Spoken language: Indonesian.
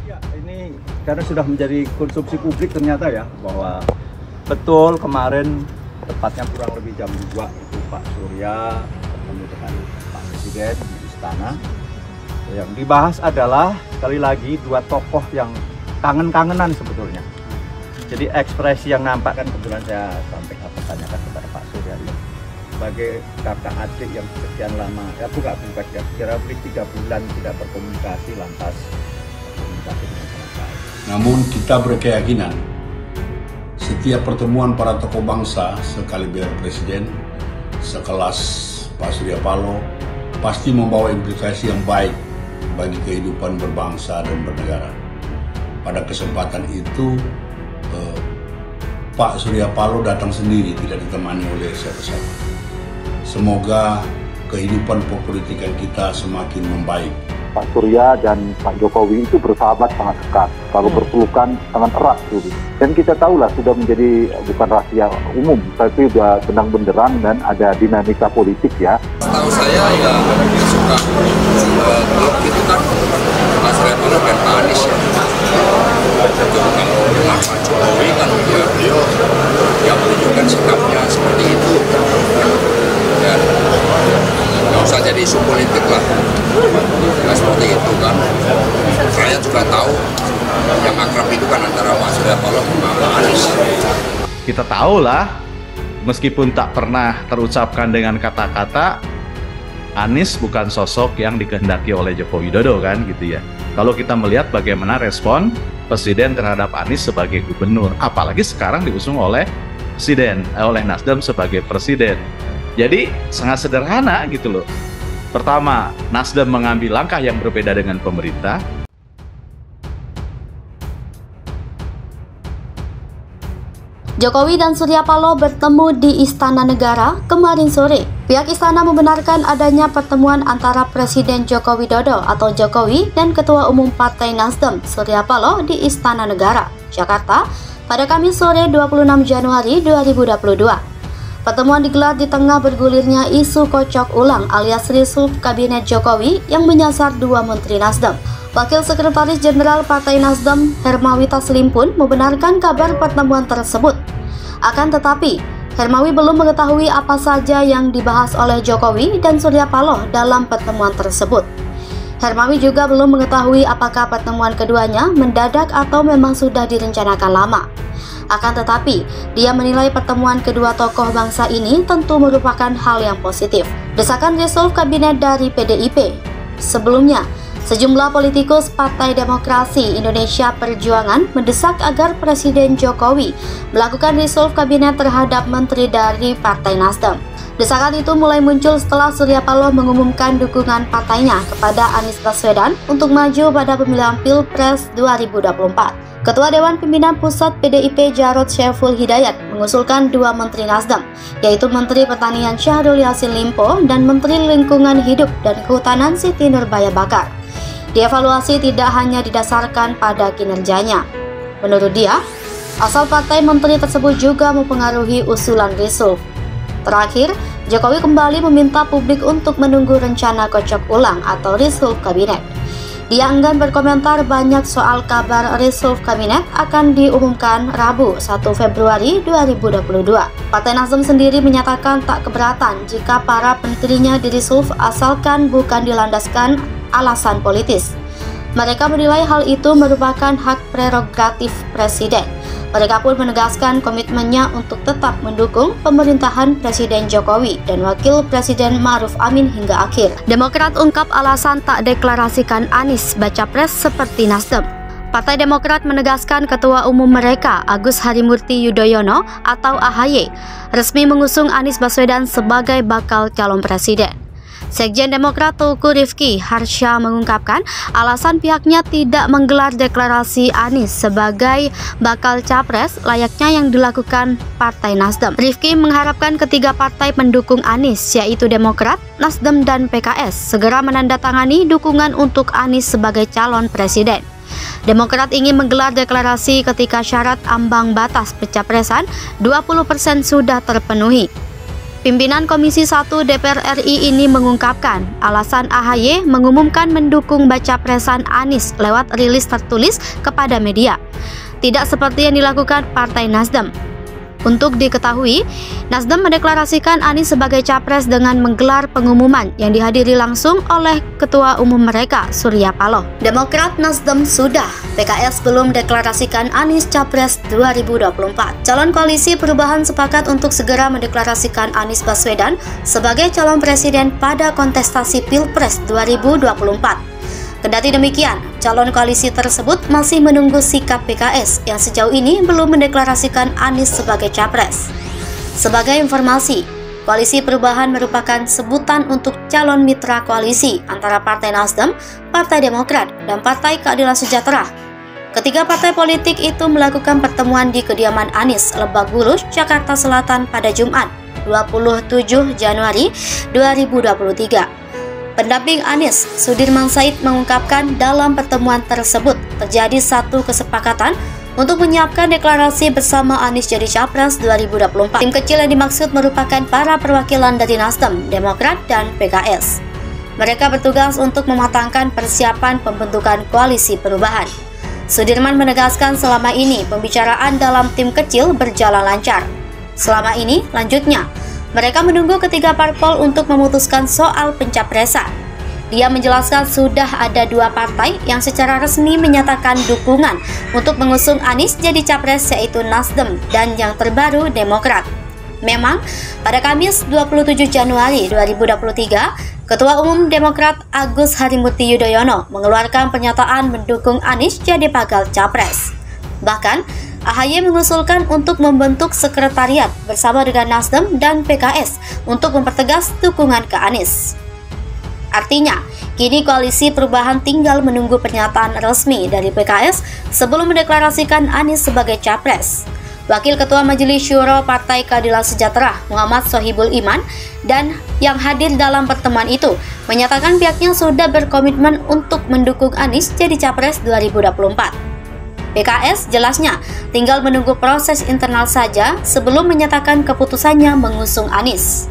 Ya, ini karena sudah menjadi konsumsi publik ternyata ya, bahwa betul kemarin tepatnya kurang lebih jam 2 itu Pak Surya bertemu dengan Pak Presiden di Istana. Yang dibahas adalah sekali lagi dua tokoh yang kangen-kangenan sebetulnya. Jadi ekspresi yang nampak kan kebetulan saya sampaikan pertanyakan kepada Pak Surya ini sebagai kakak adik yang sekian lama, ya bukan ya, kira lebih 3 bulan tidak berkomunikasi lantas komunikasi dengan masyarakat. Namun kita berkeyakinan setiap pertemuan para tokoh bangsa sekaliber Presiden sekelas Pak Surya Paloh pasti membawa implikasi yang baik bagi kehidupan berbangsa dan bernegara. Pada kesempatan itu Pak Surya Paloh datang sendiri, tidak ditemani oleh siapa-siapa. Semoga kehidupan perpolitikan kita semakin membaik. Pak Surya dan Pak Jokowi itu bersahabat sangat dekat, selalu berpelukan sangat erat gitu. Dan kita tahulah sudah menjadi bukan rahasia umum, tapi sudah benang benderang dan ada dinamika politik ya. Setahu saya ya dia suka klub gitu kan, Pak Surya Paloh dan Pak Anies ya. Kalau dengan Pak Jokowi kan dia menunjukkan sikapnya seperti itu. Dan nggak usah jadi isu politik lah, nggak seperti itu kan. Saya juga tahu yang akrab itu kan antara Pak Surya Paloh sama Pak Anies. Kita tahu lah, meskipun tak pernah terucapkan dengan kata-kata, Anies bukan sosok yang dikehendaki oleh Joko Widodo kan gitu ya. Kalau kita melihat bagaimana respon Presiden terhadap Anies sebagai gubernur, apalagi sekarang diusung oleh Presiden, oleh Nasdem sebagai Presiden. Jadi sangat sederhana gitu loh. Pertama, Nasdem mengambil langkah yang berbeda dengan pemerintah. Jokowi dan Surya Paloh bertemu di Istana Negara kemarin sore. Pihak istana membenarkan adanya pertemuan antara Presiden Joko Widodo atau Jokowi dan Ketua Umum Partai Nasdem, Surya Paloh di Istana Negara, Jakarta pada Kamis sore 26 Januari 2022. Pertemuan digelar di tengah bergulirnya isu kocok ulang alias reshuffle Kabinet Jokowi yang menyasar dua Menteri Nasdem. Wakil Sekretaris Jenderal Partai Nasdem, Hermawi Taslim pun membenarkan kabar pertemuan tersebut. Akan tetapi, Hermawi belum mengetahui apa saja yang dibahas oleh Jokowi dan Surya Paloh dalam pertemuan tersebut. Hermawi juga belum mengetahui apakah pertemuan keduanya mendadak atau memang sudah direncanakan lama. Akan tetapi, dia menilai pertemuan kedua tokoh bangsa ini tentu merupakan hal yang positif. Desakan reshuffle kabinet dari PDIP. Sebelumnya, sejumlah politikus Partai Demokrasi Indonesia Perjuangan mendesak agar Presiden Jokowi melakukan reshuffle kabinet terhadap menteri dari Partai Nasdem. Desakan itu mulai muncul setelah Surya Paloh mengumumkan dukungan partainya kepada Anies Baswedan untuk maju pada pemilihan Pilpres 2024. Ketua Dewan Pimpinan Pusat PDIP Jarod Saiful Hidayat mengusulkan dua Menteri Nasdem, yaitu Menteri Pertanian Syahrul Yassin Limpo dan Menteri Lingkungan Hidup dan Kehutanan Siti Nurbaya Bakar. Dievaluasi tidak hanya didasarkan pada kinerjanya. Menurut dia, asal partai menteri tersebut juga mempengaruhi usulan reshuffle. Terakhir, Jokowi kembali meminta publik untuk menunggu rencana kocok ulang atau reshuffle kabinet. Dia enggan berkomentar banyak soal kabar reshuffle kabinet akan diumumkan Rabu 1 Februari 2022. Partai Nasdem sendiri menyatakan tak keberatan jika para menterinya direshuffle asalkan bukan dilandaskan alasan politis. Mereka menilai hal itu merupakan hak prerogatif Presiden. Mereka pun menegaskan komitmennya untuk tetap mendukung pemerintahan Presiden Jokowi dan Wakil Presiden Ma'ruf Amin hingga akhir. Demokrat ungkap alasan tak deklarasikan Anies baca pres seperti Nasdem. Partai Demokrat menegaskan Ketua Umum mereka, Agus Harimurti Yudhoyono atau AHY, resmi mengusung Anies Baswedan sebagai bakal calon presiden. Sekjen Demokrat Teuku Rifki Harsha mengungkapkan alasan pihaknya tidak menggelar deklarasi Anies sebagai bakal capres layaknya yang dilakukan Partai Nasdem. Rifki mengharapkan ketiga partai pendukung Anies yaitu Demokrat, Nasdem, dan PKS segera menandatangani dukungan untuk Anies sebagai calon presiden. Demokrat ingin menggelar deklarasi ketika syarat ambang batas pencapresan 20% sudah terpenuhi. Pimpinan Komisi 1 DPR RI ini mengungkapkan alasan AHY mengumumkan mendukung baca presan Anies lewat rilis tertulis kepada media, tidak seperti yang dilakukan Partai Nasdem. Untuk diketahui, Nasdem mendeklarasikan Anies sebagai capres dengan menggelar pengumuman yang dihadiri langsung oleh Ketua Umum mereka, Surya Paloh. Demokrat Nasdem sudah, PKS belum deklarasikan Anies capres 2024. Calon koalisi perubahan sepakat untuk segera mendeklarasikan Anies Baswedan sebagai calon presiden pada kontestasi Pilpres 2024. Kendati demikian, calon koalisi tersebut masih menunggu sikap PKS yang sejauh ini belum mendeklarasikan Anies sebagai capres. Sebagai informasi, Koalisi Perubahan merupakan sebutan untuk calon mitra koalisi antara Partai Nasdem, Partai Demokrat, dan Partai Keadilan Sejahtera. Ketiga partai politik itu melakukan pertemuan di kediaman Anies, Lebak Bulus, Jakarta Selatan pada Jumat, 27 Januari 2023. Pendamping Anies, Sudirman Said, mengungkapkan dalam pertemuan tersebut terjadi satu kesepakatan untuk menyiapkan deklarasi bersama Anies jadi Capres 2024. Tim kecil yang dimaksud merupakan para perwakilan dari Nasdem, Demokrat, dan PKS. Mereka bertugas untuk mematangkan persiapan pembentukan koalisi perubahan. Sudirman menegaskan selama ini pembicaraan dalam tim kecil berjalan lancar. Selama ini, lanjutnya, mereka menunggu ketiga parpol untuk memutuskan soal pencapresan. Dia menjelaskan sudah ada dua partai yang secara resmi menyatakan dukungan untuk mengusung Anies jadi capres, yaitu Nasdem dan yang terbaru Demokrat. Memang, pada Kamis 27 Januari 2023, Ketua Umum Demokrat Agus Harimurti Yudhoyono mengeluarkan pernyataan mendukung Anies jadi bakal capres. Bahkan, AHY mengusulkan untuk membentuk sekretariat bersama dengan Nasdem dan PKS untuk mempertegas dukungan ke Anies. Artinya, kini Koalisi Perubahan tinggal menunggu pernyataan resmi dari PKS sebelum mendeklarasikan Anies sebagai capres. Wakil Ketua Majelis Syuro Partai Keadilan Sejahtera, Muhammad Sohibul Iman, dan yang hadir dalam pertemuan itu menyatakan pihaknya sudah berkomitmen untuk mendukung Anies jadi capres 2024. PKS jelasnya tinggal menunggu proses internal saja sebelum menyatakan keputusannya mengusung Anies.